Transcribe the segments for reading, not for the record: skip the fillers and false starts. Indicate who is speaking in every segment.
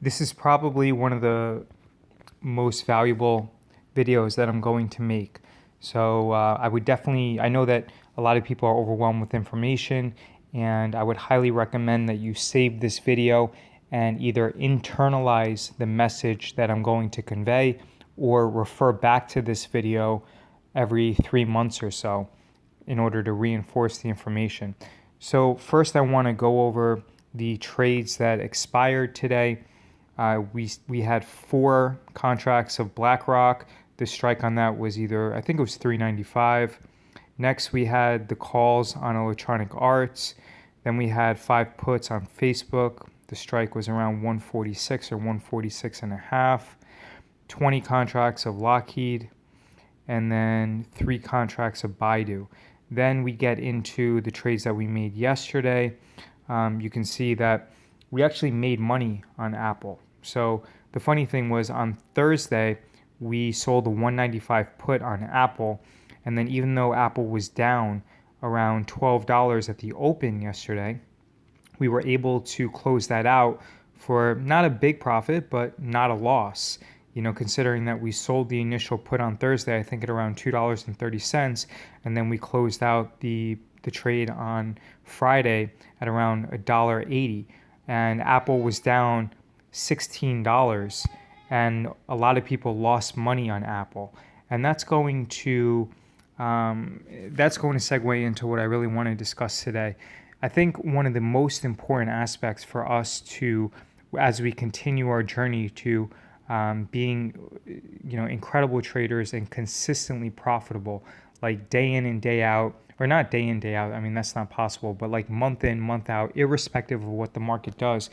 Speaker 1: This is probably one of the most valuable videos that I'm going to make. So I know that a lot of people are overwhelmed with information, and I would highly recommend that you save this video and either internalize the message that I'm going to convey or refer back to this video every 3 months or so in order to reinforce the information. So first I want to go over the trades that expired today. We had 4 contracts of BlackRock. The strike on that was I think it was 395. Next, we had the calls on Electronic Arts. Then we had 5 puts on Facebook. The strike was around 146 or 146 and a half. 20 contracts of Lockheed, and then 3 contracts of Baidu. Then we get into the trades that we made yesterday. You can see that we actually made money on Apple. So the funny thing was on Thursday, we sold a 195 put on Apple. And then even though Apple was down around $12 at the open yesterday, we were able to close that out for not a big profit, but not a loss. Considering that we sold the initial put on Thursday, I think at around $2.30, and then we closed out the trade on Friday at around $1.80, and Apple was down $16, and a lot of people lost money on Apple, and that's going to segue into what I really want to discuss today. I think one of the most important aspects for us as we continue our journey to being, incredible traders and consistently profitable, like day in and day out, or not day in, day out. I mean, that's not possible, but like month in, month out, irrespective of what the market does,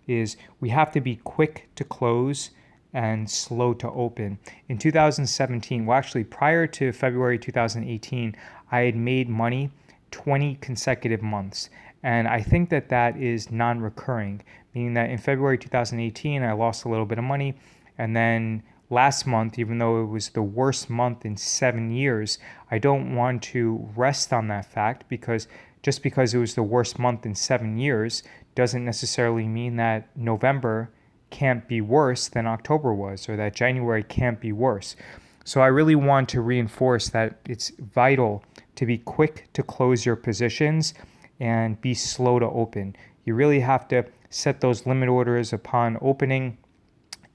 Speaker 1: is we have to be quick to close and slow to open. In 2017, well, actually prior to February 2018, I had made money 20 consecutive months. And I think that is non-recurring, meaning that in February 2018, I lost a little bit of money. And then last month, even though it was the worst month in 7 years, I don't want to rest on that fact, because just because it was the worst month in 7 years doesn't necessarily mean that November can't be worse than October was, or that January can't be worse. So I really want to reinforce that it's vital to be quick to close your positions and be slow to open. You really have to set those limit orders upon opening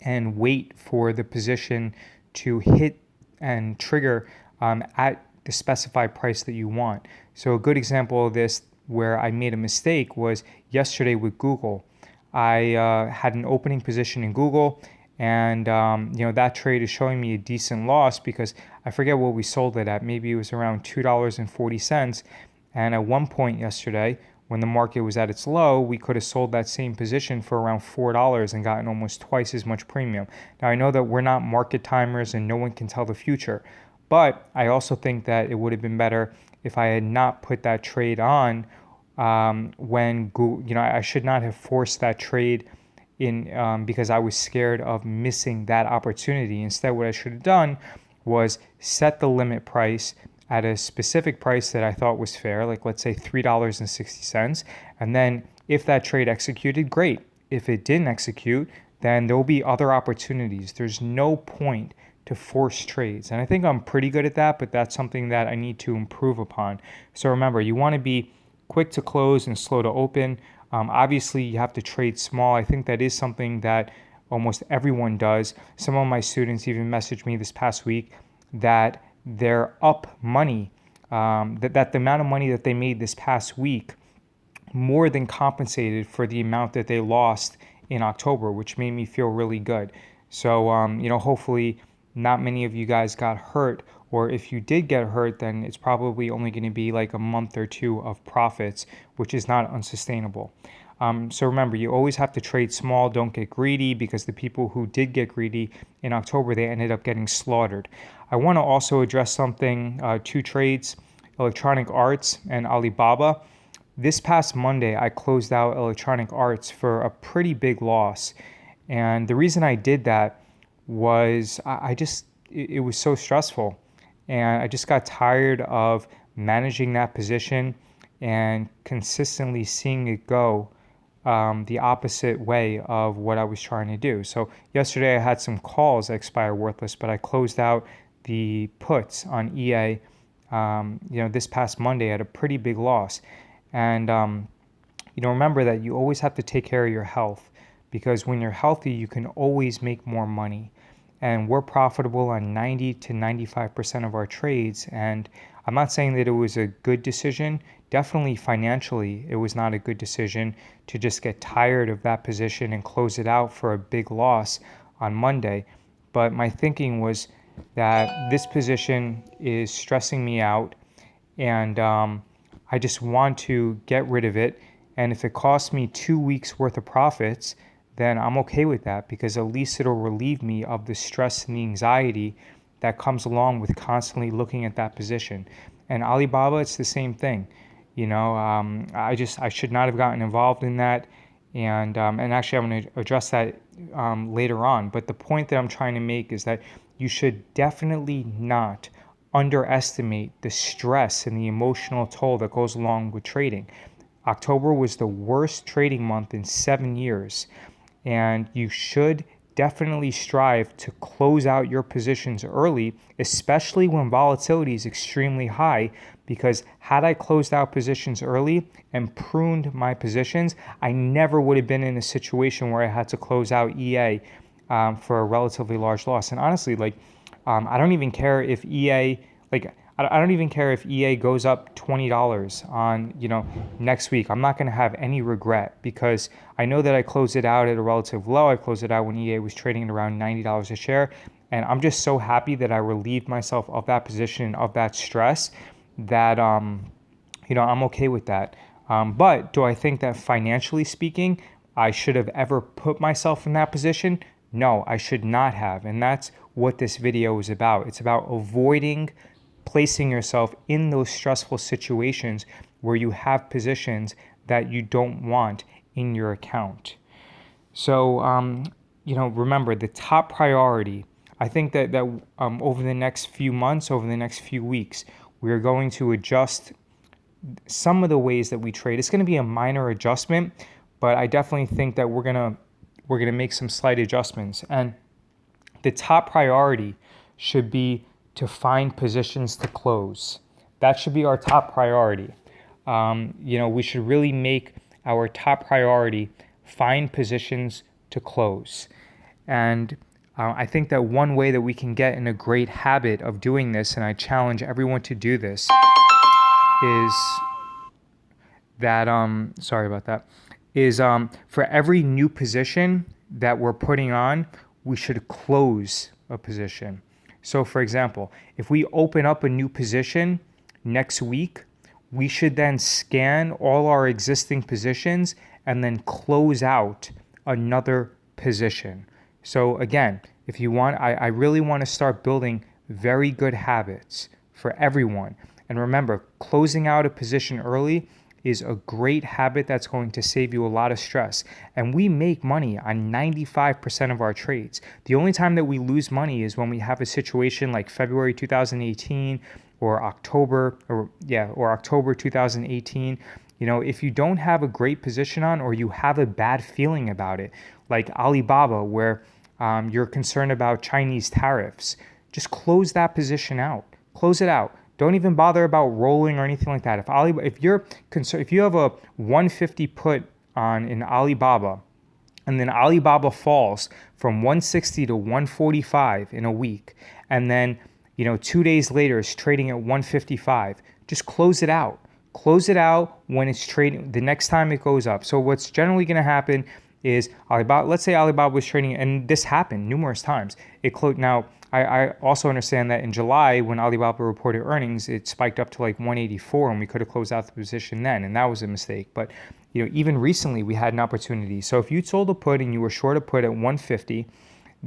Speaker 1: and wait for the position to hit and trigger at the specified price that you want. So a good example of this where I made a mistake was yesterday with Google. I had an opening position in Google, and that trade is showing me a decent loss because I forget what we sold it at. Maybe it was around $2.40. And at one point yesterday, when the market was at its low, we could have sold that same position for around $4 and gotten almost twice as much premium. Now, I know that we're not market timers and no one can tell the future, but I also think that it would have been better if I had not put that trade on when Google, I should not have forced that trade in because I was scared of missing that opportunity. Instead, what I should have done was set the limit price at a specific price that I thought was fair, like let's say $3.60. And then if that trade executed, great. If it didn't execute, then there will be other opportunities. There's no point to force trades. And I think I'm pretty good at that, but that's something that I need to improve upon. So remember, you want to be quick to close and slow to open. Obviously, you have to trade small. I think that is something that almost everyone does. Some of my students even messaged me this past week that they're up money, that the amount of money that they made this past week more than compensated for the amount that they lost in October, which made me feel really good. So, hopefully not many of you guys got hurt, or if you did get hurt, then it's probably only going to be like a month or two of profits, which is not unsustainable. So remember, you always have to trade small. Don't get greedy, because the people who did get greedy in October, they ended up getting slaughtered. I want to also address something, 2 trades, Electronic Arts and Alibaba. This past Monday, I closed out Electronic Arts for a pretty big loss. And the reason I did that was it was so stressful. And I just got tired of managing that position and consistently seeing it go the opposite way of what I was trying to do. So yesterday I had some calls that expire worthless, but I closed out the puts on EA, this past Monday at a pretty big loss. And, remember that you always have to take care of your health, because when you're healthy, you can always make more money. And we're profitable on 90 to 95% of our trades. And I'm not saying that it was a good decision. Definitely financially, it was not a good decision to just get tired of that position and close it out for a big loss on Monday. But my thinking was that this position is stressing me out, and I just want to get rid of it. And if it costs me 2 weeks worth of profits, then I'm okay with that, because at least it'll relieve me of the stress and the anxiety that comes along with constantly looking at that position. And Alibaba, it's the same thing. I should not have gotten involved in that. And actually, I'm going to address that later on. But the point that I'm trying to make is that you should definitely not underestimate the stress and the emotional toll that goes along with trading. October was the worst trading month in 7 years. And you should definitely strive to close out your positions early, especially when volatility is extremely high, because had I closed out positions early and pruned my positions, I never would have been in a situation where I had to close out EA for a relatively large loss. And honestly, I don't even care if I don't even care if EA goes up $20 on, next week. I'm not going to have any regret, because I know that I closed it out at a relative low. I closed it out when EA was trading at around $90 a share. And I'm just so happy that I relieved myself of that position, of that stress, that, I'm okay with that. But do I think that financially speaking, I should have ever put myself in that position? No, I should not have. And that's what this video is about. It's about avoiding placing yourself in those stressful situations where you have positions that you don't want in your account. So, remember, the top priority, I think that over the next few months, over the next few weeks, we're going to adjust some of the ways that we trade. It's going to be a minor adjustment, but I definitely think that we're going to make some slight adjustments. And the top priority should be to find positions to close. That should be our top priority. We should really make our top priority find positions to close. And I think that one way that we can get in a great habit of doing this, and I challenge everyone to do this, is that, sorry about that, is for every new position that we're putting on, we should close a position. So for example, if we open up a new position next week, we should then scan all our existing positions and then close out another position. So again, if you want, I really want to start building very good habits for everyone. And remember, closing out a position early is a great habit that's going to save you a lot of stress. And we make money on 95% of our trades. The only time that we lose money is when we have a situation like February 2018 or October 2018. If you don't have a great position on, or you have a bad feeling about it, like Alibaba, where you're concerned about Chinese tariffs, just close that position out. Close it out. Don't even bother about rolling or anything like that. If you have a 150 put on in Alibaba, and then Alibaba falls from 160 to 145 in a week, and then 2 days later it's trading at 155, just close it out. Close it out when it's trading the next time it goes up. So what's generally going to happen is Alibaba. Let's say Alibaba was trading, and this happened numerous times. It closed now. I also understand that in July, when Alibaba reported earnings, it spiked up to like 184, and we could have closed out the position then, and that was a mistake. But even recently, we had an opportunity. So if you sold a put and you were short a put at 150,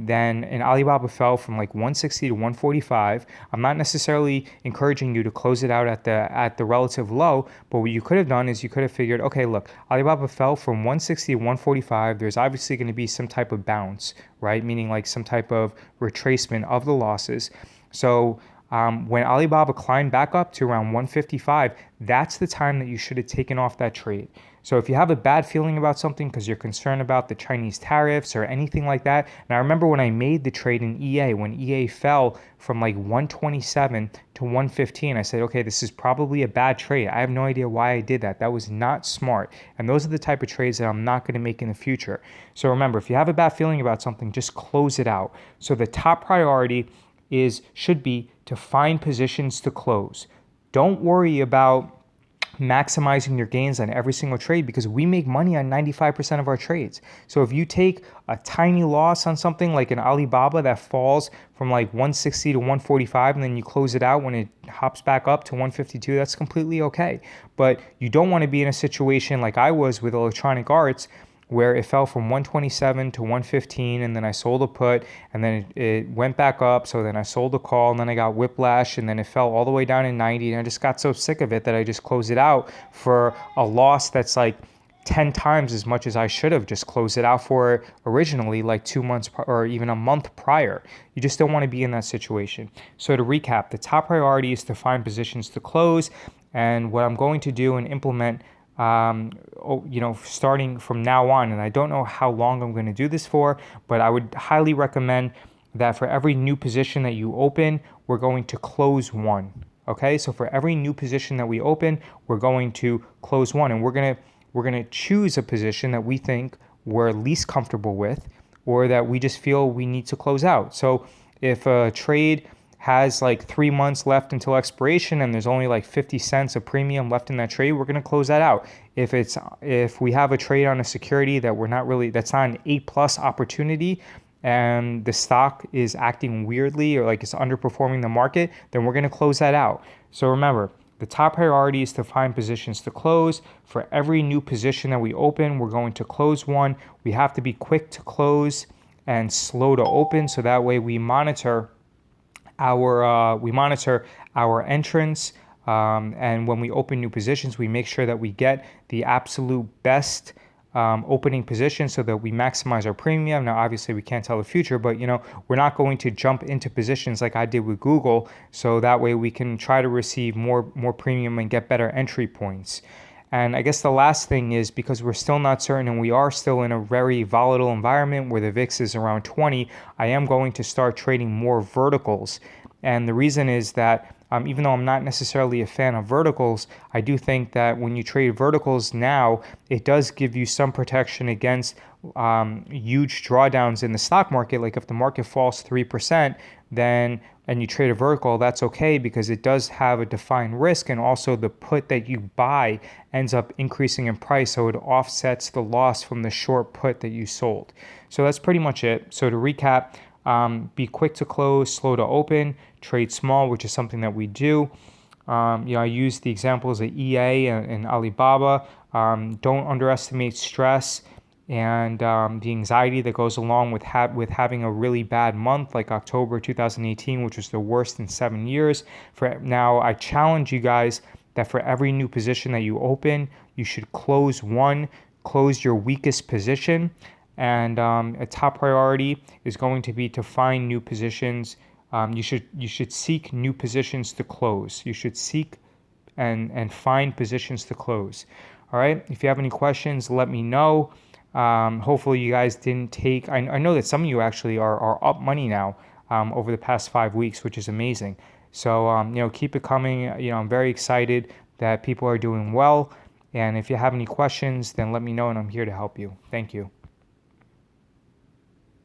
Speaker 1: then and Alibaba fell from like 160 to 145. I'm not necessarily encouraging you to close it out at the relative low, but what you could have done is you could have figured, okay, look, Alibaba fell from 160 to 145. There's obviously going to be some type of bounce, right? Meaning like some type of retracement of the losses. So When Alibaba climbed back up to around 155, that's the time that you should have taken off that trade. So if you have a bad feeling about something because you're concerned about the Chinese tariffs or anything like that, and I remember when I made the trade in EA, when EA fell from like 127 to 115, I said, okay, this is probably a bad trade. I have no idea why I did that. That was not smart. And those are the type of trades that I'm not going to make in the future. So remember, if you have a bad feeling about something, just close it out. So the top priority should be to find positions to close. Don't worry about maximizing your gains on every single trade because we make money on 95% of our trades. So if you take a tiny loss on something like an Alibaba that falls from like 160 to 145 and then you close it out when it hops back up to 152, that's completely okay. But you don't want to be in a situation like I was with Electronic Arts where it fell from 127 to 115 and then I sold a put and then it went back up. So then I sold a call and then I got whiplash and then it fell all the way down to 90 and I just got so sick of it that I just closed it out for a loss that's like 10 times as much as I should have just closed it out for originally, like 2 months or even a month prior. You just don't want to be in that situation. So to recap, the top priority is to find positions to close. And what I'm going to do and implement starting from now on, and I don't know how long I'm going to do this for, but I would highly recommend that for every new position that you open, we're going to close one. Okay, so for every new position that we open, we're going to close one, and we're gonna choose a position that we think we're least comfortable with, or that we just feel we need to close out. So if a trade has like 3 months left until expiration and there's only like 50 cents of premium left in that trade, we're going to close that out. If we have a trade on a security that that's not an A+ opportunity and the stock is acting weirdly or like it's underperforming the market, then we're going to close that out. So remember, the top priority is to find positions to close. For every new position that we open, we're going to close one. We have to be quick to close and slow to open, so that way we monitor our entrance, and when we open new positions, we make sure that we get the absolute best opening position so that we maximize our premium. Now, obviously, we can't tell the future, but we're not going to jump into positions like I did with Google, so that way we can try to receive more premium and get better entry points. And I guess the last thing is, because we're still not certain and we are still in a very volatile environment where the VIX is around 20, I am going to start trading more verticals. And the reason is that even though I'm not necessarily a fan of verticals, I do think that when you trade verticals now, it does give you some protection against huge drawdowns in the stock market. Like if the market falls 3%, and you trade a vertical, that's okay because it does have a defined risk, and also the put that you buy ends up increasing in price, so it offsets the loss from the short put that you sold. So that's pretty much it. So to recap, be quick to close, slow to open, trade small, which is something that we do. I use the examples of EA and Alibaba. Don't underestimate stress and the anxiety that goes along with having a really bad month like October 2018, which was the worst in 7 years. Now, I challenge you guys that for every new position that you open, you should close your weakest position. And a top priority is going to be to find new positions. You should seek new positions to close. You should seek and find positions to close. All right. If you have any questions, let me know. Hopefully you guys didn't take. I know that some of you actually are up money now over the past 5 weeks, which is amazing. So keep it coming. I'm very excited that people are doing well. And if you have any questions, then let me know, and I'm here to help you. Thank you.